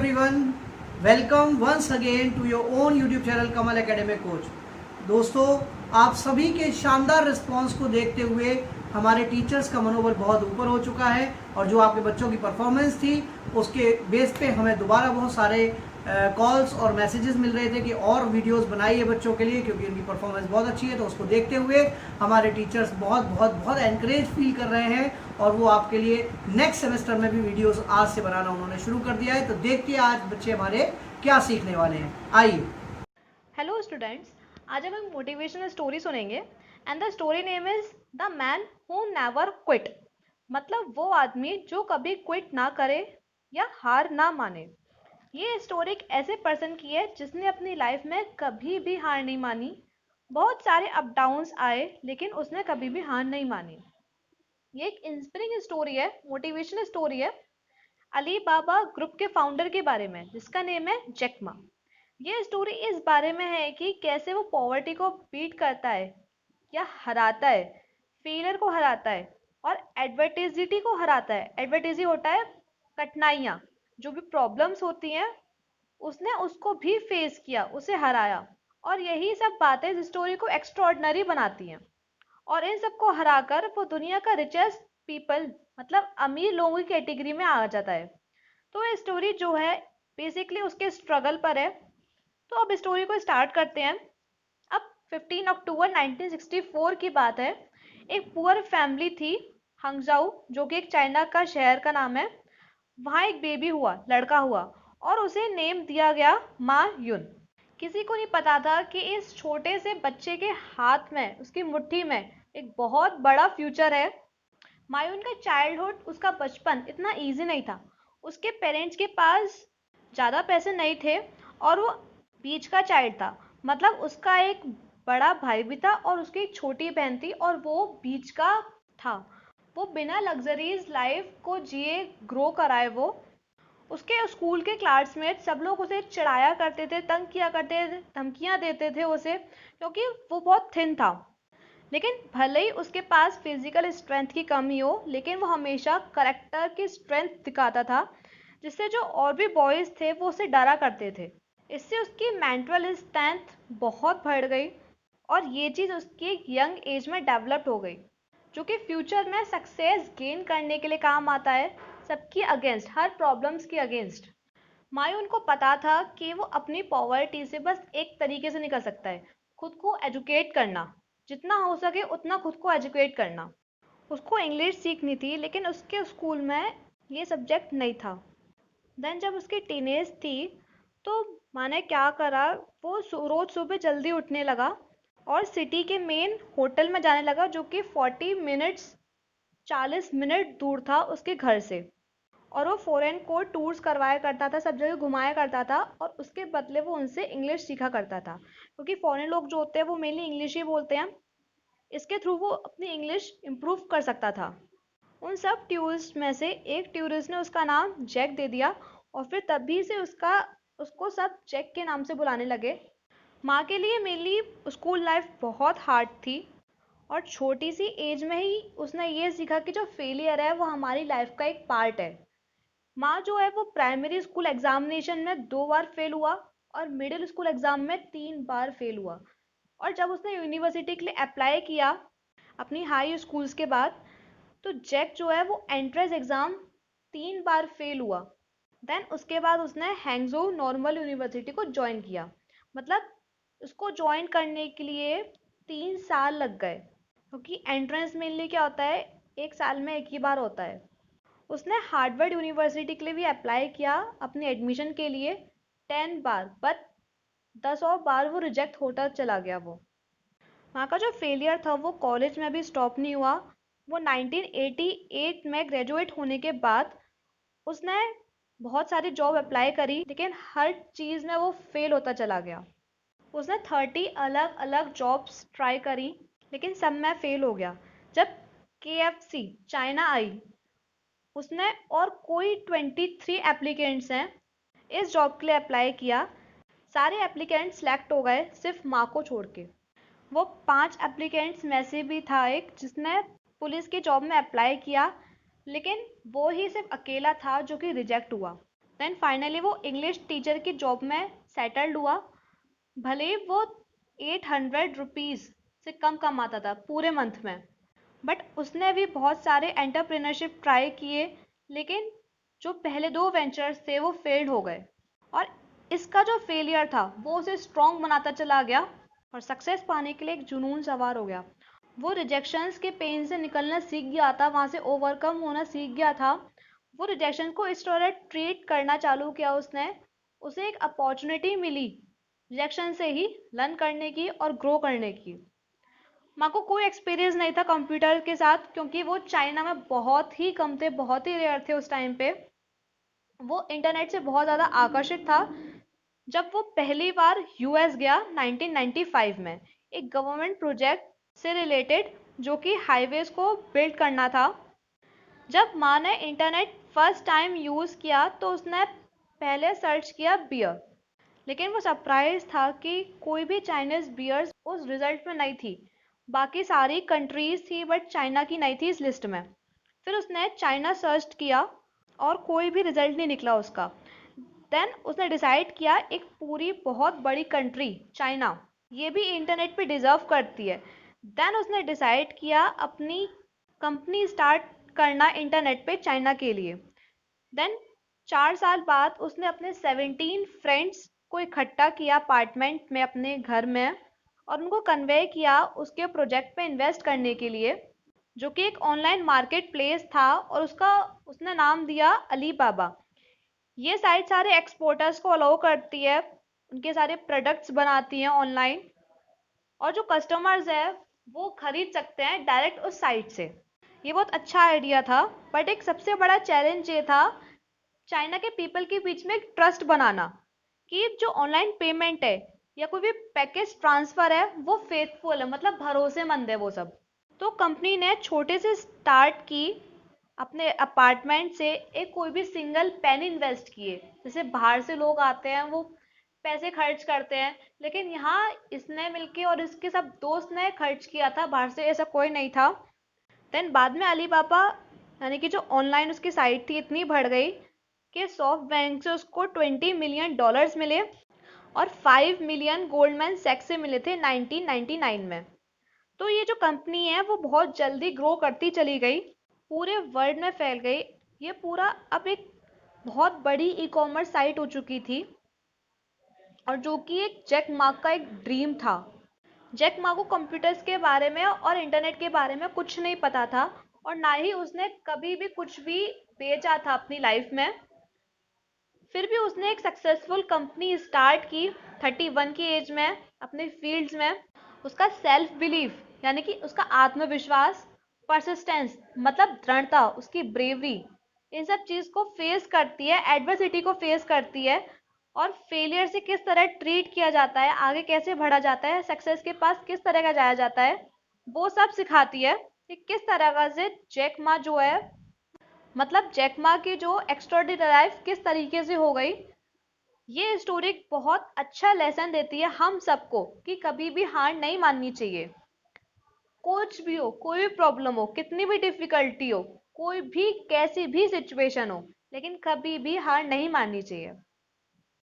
everyone, welcome once again to your own YouTube channel Kamal academic coach. दोस्तों, आप सभी के शानदार रिस्पांस को देखते हुए हमारे टीचर्स का मनोबल बहुत ऊपर हो चुका है और जो आपके बच्चों की परफॉर्मेंस थी उसके बेस पे हमें दोबारा बहुत सारे कॉल्स और मैसेजेस मिल रहे थे कि और वीडियोस बनाइए बच्चों के लिए, क्योंकि उनकी परफॉर्मेंस बहुत अच्छी है। तो उसको देखते हुए हमारे टीचर्स बहुत बहुत बहुत एनकरेज फील कर रहे हैं और वो आपके लिए नेक्स्ट सेमेस्टर में भी वीडियोस आज से बनाना उन्होंने शुरू कर दिया है। तो देखिए आज बच्चे हमारे क्या सीखने वाले हैं, आइए। हेलो स्टूडेंट्स, आज हम एक मोटिवेशनल स्टोरी सुनेंगे and the story name is the man who never quit. मतलब वो आदमी जो कभी क्विट ना करे या हार ना माने। ये स्टोरी एक ऐसे पर्सन की है जिसने अपनी लाइफ में कभी भी हार नहीं मानी। बहुत सारे अप डाउन्स आए लेकिन उसने कभी भी हार नहीं मानी। ये एक इंस्पायरिंग स्टोरी है, मोटिवेशनल स्टोरी है अली बाबा ग्रुप के फाउंडर के बारे में, जिसका नेम है जैक मा। ये स्टोरी इस बारे में है कि कैसे वो पॉवर्टी को बीट करता है या हराता है, फेलियर को हराता है और एडवर्टिजिटी को हराता है। एडवर्टिजी होता है कठिनाइयाँ, जो भी प्रॉब्लम्स होती हैं उसने उसको भी फेस किया, उसे हराया। और यही सब बातें इस स्टोरी को एक्स्ट्रॉर्डनरी बनाती हैं। और इन सबको हराकर वो दुनिया का रिचेस्ट पीपल मतलब अमीर लोगों की कैटेगरी में आ जाता है। तो ये स्टोरी जो है बेसिकली उसके स्ट्रगल पर है। तो अब स्टोरी को स्टार्ट करते हैं। अब 15 अक्टूबर 1964 की बात है। एक पुअर फैमिली थी हंगजाऊ, जो कि एक चाइना का शहर का नाम है। वहाँ एक बेबी हुआ, लड़का हुआ और उसे नेम दिया गया मा युन। किसी को नहीं पता था कि इस छोटे से बच्चे के हाथ में, उसकी मुट्ठी में एक बहुत बड़ा फ्यूचर है। मायून का चाइल्डहुड, उसका बचपन इतना इजी नहीं था। उसके पेरेंट्स के पास ज़्यादा पैसे नहीं थे और वो बीच का चाइल्ड था। मतलब उसका एक बड़ा भाई भी था और उसकी एक छोटी बहन थी और वो बीच का था। वो बिना लग्जरीज लाइफ को जिए ग्रो कराए वो। उसके स्कूल के क्लासमेट सब लोग उसे चिढ़ाया करते थे, तंग किया करते थे, धमकियाँ देते थे उसे, क्योंकि वो बहुत थिन था। लेकिन भले ही उसके पास फिजिकल स्ट्रेंथ की कमी हो, लेकिन वो हमेशा करेक्टर की स्ट्रेंथ दिखाता था, जिससे जो और भी बॉयज़ थे वो उसे डरा करते थे। इससे उसकी मेंटल स्ट्रेंथ बहुत बढ़ गई और ये चीज़ उसकी यंग एज में डेवलप हो गई, जो कि फ्यूचर में सक्सेस गेन करने के लिए काम आता है, सबकी अगेंस्ट, हर प्रॉब्लम्स के अगेंस्ट। मायून को पता था कि वो अपनी पॉवर्टी से बस एक तरीके से निकल सकता है, खुद को एजुकेट करना। जितना हो सके उतना खुद को एजुकेट करना। उसको इंग्लिश सीखनी थी लेकिन उसके स्कूल में ये सब्जेक्ट नहीं था। देन जब उसकी टीनेज थी तो माने क्या करा, वो रोज़ सुबह जल्दी उठने लगा और सिटी के मेन होटल में जाने लगा, जो कि 40 मिनट दूर था उसके घर से। और वो फॉरेन को टूर्स करवाया करता था, सब जगह घुमाया करता था और उसके बदले वो उनसे इंग्लिश सीखा करता था, क्योंकि फॉरेन लोग जो होते हैं वो मेनली इंग्लिश ही बोलते हैं। इसके थ्रू वो अपनी इंग्लिश इम्प्रूव कर सकता था। उन सब टूरिस्ट में से एक टूरिस्ट ने उसका नाम जैक दे दिया और फिर तभी से उसको सब जैक के नाम से बुलाने लगे। माँ के लिए मेनली स्कूल लाइफ बहुत हार्ड थी और छोटी सी एज में ही उसने ये सीखा कि जो फेलियर है वो हमारी लाइफ का एक पार्ट है। माँ जो है वो प्राइमरी स्कूल एग्जामिनेशन में 2 बार फेल हुआ और मिडिल स्कूल एग्जाम में 3 बार फेल हुआ। और जब उसने यूनिवर्सिटी के लिए अप्लाई किया अपनी हाई स्कूल्स के बाद, तो जैक जो है वो एंट्रेंस एग्ज़ाम 3 बार फेल हुआ। देन उसके बाद उसने हैंगजो नॉर्मल यूनिवर्सिटी को ज्वाइन किया। मतलब उसको ज्वाइन करने के लिए 3 साल लग गए, क्योंकि एंट्रेंस मेनली क्या होता है, एक साल में एक ही बार होता है। उसने हार्वर्ड यूनिवर्सिटी के लिए भी अप्लाई किया अपनी एडमिशन के लिए 10 बार, बट 10 और बार वो रिजेक्ट होता चला गया। वो वहाँ का जो फेलियर था वो कॉलेज में भी स्टॉप नहीं हुआ। वो 1988 में ग्रेजुएट होने के बाद उसने बहुत सारी जॉब अप्लाई करी, लेकिन हर चीज़ में वो फेल होता चला गया। उसने 30 अलग अलग जॉब्स ट्राई करी लेकिन सब में फेल हो गया। जब KFC चाइना आई, उसने और कोई 23 एप्लीकेंट्स हैं इस जॉब के लिए अप्लाई किया। सारे एप्लीकेंट सेलेक्ट हो गए सिर्फ माँ को छोड़ के। वो 5 एप्लीकेंट्स में से भी था एक जिसने पुलिस की जॉब में अप्लाई किया, लेकिन वो ही सिर्फ अकेला था जो कि रिजेक्ट हुआ। देन फाइनली वो इंग्लिश टीचर की जॉब में सेटल्ड हुआ। भले ही वो 800 रुपीज़ से कम कमाता था पूरे मंथ में, बट उसने भी बहुत सारे एंटरप्रेन्योरशिप ट्राई किए, लेकिन जो पहले 2 वेंचर्स थे वो फेल्ड हो गए। और इसका जो फेलियर था वो उसे स्ट्रॉन्ग बनाता चला गया और सक्सेस पाने के लिए एक जुनून सवार हो गया। वो रिजेक्शंस के पेन से निकलना सीख गया था, वहाँ से ओवरकम होना सीख गया था। वो रिजेक्शन को इस तरह ट्रीट करना चालू किया उसने, उसे एक अपॉर्चुनिटी मिली रिजेक्शन से ही लर्न करने की और ग्रो करने की। माँ को कोई एक्सपीरियंस नहीं था कंप्यूटर के साथ, क्योंकि वो चाइना में बहुत ही कम थे, बहुत ही रेयर थे उस टाइम पे। वो इंटरनेट से बहुत ज़्यादा आकर्षित था जब वो पहली बार यूएस गया 1995 में, एक गवर्नमेंट प्रोजेक्ट से रिलेटेड, जो कि हाईवेज को बिल्ड करना था। जब माँ ने इंटरनेट फर्स्ट टाइम यूज़ किया तो उसने पहले सर्च किया बियर, लेकिन वो सरप्राइज था कि कोई भी चाइनीज बियर्स उस रिजल्ट में नहीं थी। बाकी सारी कंट्रीज थी बट चाइना की नहीं थी इस लिस्ट में। फिर उसने चाइना सर्च किया और कोई भी रिजल्ट नहीं निकला उसका। देन उसने डिसाइड किया एक पूरी बहुत बड़ी कंट्री चाइना, ये भी इंटरनेट पे डिजर्व करती है। देन उसने डिसाइड किया अपनी कंपनी स्टार्ट करना इंटरनेट पे चाइना के लिए। देन 4 साल बाद उसने अपने 17 फ्रेंड्स को इकट्ठा किया अपार्टमेंट में अपने घर में, और उनको कन्वे किया उसके प्रोजेक्ट पे इन्वेस्ट करने के लिए, जो कि एक ऑनलाइन मार्केट प्लेस था, और उसका उसने नाम दिया अलीबाबा। ये साइट सारे एक्सपोर्टर्स को अलाउ करती है, उनके सारे प्रोडक्ट्स बनाती हैं ऑनलाइन, और जो कस्टमर्स है वो खरीद सकते हैं डायरेक्ट उस साइट से। ये बहुत अच्छा आइडिया था, बट एक सबसे बड़ा चैलेंज ये था चाइना के पीपल के बीच में एक ट्रस्ट बनाना, कि जो ऑनलाइन पेमेंट है या कोई भी पैकेज ट्रांसफर है वो फेथफुल है, मतलब भरोसेमंद है वो सब। तो कंपनी ने छोटे से स्टार्ट की, अपने अपार्टमेंट से एक कोई भी सिंगल पेन इन्वेस्ट किए। जैसे बाहर से लोग आते हैं वो पैसे खर्च करते हैं, लेकिन यहाँ इसने मिलके और इसके सब दोस्त ने खर्च किया था, बाहर से ऐसा कोई नहीं था। देन बाद में अलीबाबा यानी कि जो ऑनलाइन उसकी साइट थी इतनी बढ़ गई कि सॉफ्ट बैंक से उसको $20 मिलियन मिले, और 5 मिलियन गोल्डमैन सैक्स से मिले थे 1999 में। तो ये जो कंपनी है वो बहुत जल्दी ग्रो करती चली गई, पूरे वर्ल्ड में फैल गई। ये पूरा अब एक बहुत बड़ी ई कॉमर्स साइट हो चुकी थी, और जो कि एक जैक मा का एक ड्रीम था। जैक मा को कंप्यूटर्स के बारे में और इंटरनेट के बारे में कुछ नहीं पता था, और ना ही उसने कभी भी कुछ भी बेचा था अपनी लाइफ में। फिर भी उसने एक सक्सेसफुल कंपनी स्टार्ट की 31 की एज में अपने फील्ड्स में। उसका सेल्फ बिलीफ यानी कि उसका आत्मविश्वास, परसिस्टेंस मतलब दृढ़ता, उसकी ब्रेवरी, इन सब चीज़ को फेस करती है, एडवर्सिटी को फेस करती है, और फेलियर से किस तरह ट्रीट किया जाता है, आगे कैसे बढ़ा जाता है, सक्सेस के पास किस तरह का जाया जाता है, वो सब सिखाती है कि किस तरह का से जैक मा जो है, मतलब जैक मा की जो एक्स्ट्राऑर्डिनरी लाइफ किस तरीके से हो गई। ये स्टोरी बहुत अच्छा लेसन देती है हम सबको कि कभी भी हार नहीं माननी चाहिए। कुछ भी हो, कोई भी प्रॉब्लम हो, कितनी भी डिफिकल्टी हो, कोई भी कैसी भी सिचुएशन हो, लेकिन कभी भी हार नहीं माननी चाहिए।